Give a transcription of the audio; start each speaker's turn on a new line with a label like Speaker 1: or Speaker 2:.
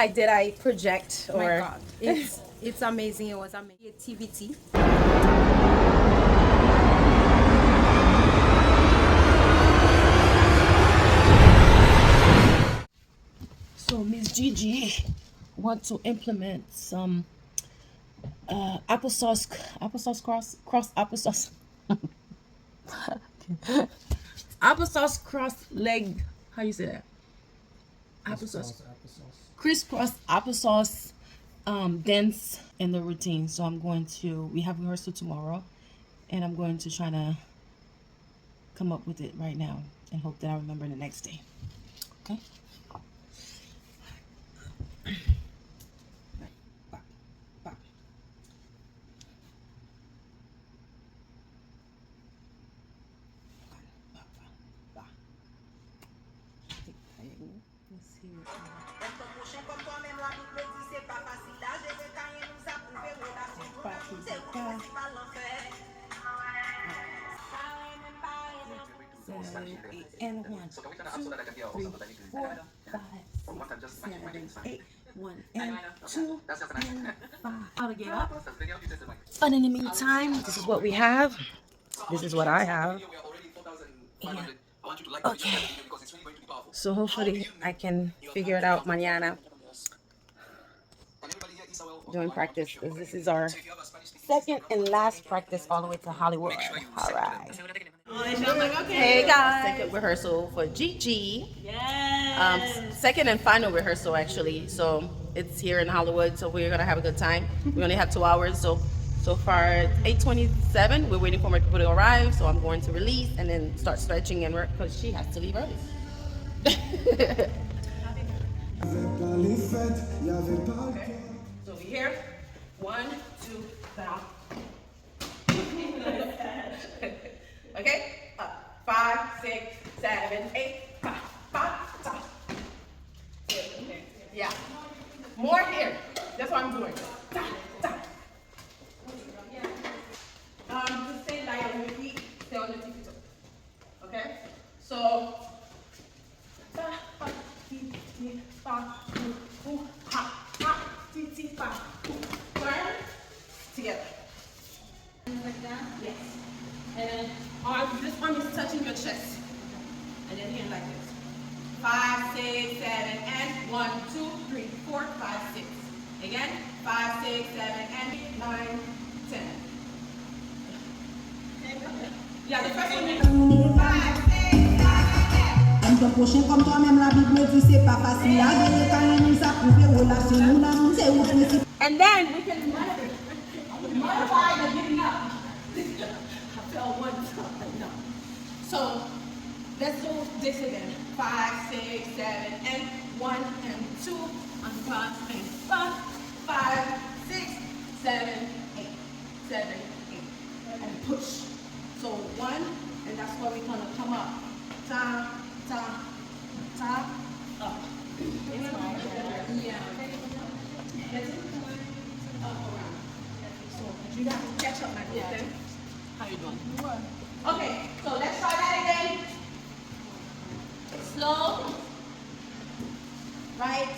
Speaker 1: did I project?
Speaker 2: Oh
Speaker 1: Or
Speaker 2: my God, it's amazing. It was amazing. Creativity.
Speaker 1: So Miss Jeejee want to implement some applesauce cross applesauce applesauce cross leg. How you say that? Applesauce. Crisscross applesauce dance in the routine. So we have rehearsal tomorrow, and I'm going to try to come up with it right now and hope that I remember the next day. Okay. And 1, 2, 3, 4, 5, 6, 7, 8. 1 and 2 and 5. How to get up. But in the meantime, this is what we have. This is what I have. And, okay. So hopefully I can figure it out mañana during practice. This is our second and last practice all the way to Hollywood. All right. Hey guys. Second rehearsal for Jeejee. Yes. Second and final rehearsal actually. So it's here in Hollywood. So we're gonna have a good time. We only have 2 hours. So far it's 8:27. We're waiting for my people to arrive. So I'm going to release and then start stretching and work because she has to leave early. Okay. So we here. 1, 2, down. Okay. 5, 6, 7, 8. 5, 5, 5. Yeah. More here. That's what I'm doing. Just stay light on your feet. Stay on your feet. Okay. So. Turn together. Like that? Yes. And then this arm is touching your chest. And then here like this. 5, 6, 7, and 1, 2, 3, 4, 5, 6. Again. 5, 6, 7, and 8, 9, 10. Yeah, the first one is 5, 6, 7, 8.
Speaker 3: Ton prochain comme toi-même la Bible dit c'est pas facile à gagner quand nous a prouvé relation nous l'amour c'est où principe.
Speaker 1: And then we can modify the getting up. I fell one time. No. So let's do this again. 5, 6, 7, and 1 and 2 and 5 and 5, 5, 6, 7, 8, 7, 8, and push. So 1, and that's where we're gonna come up. Top, top, top, up. Yeah. Up around. So you got to catch up, my dear. How you doing? Okay, so let's try that again. Slow. Right.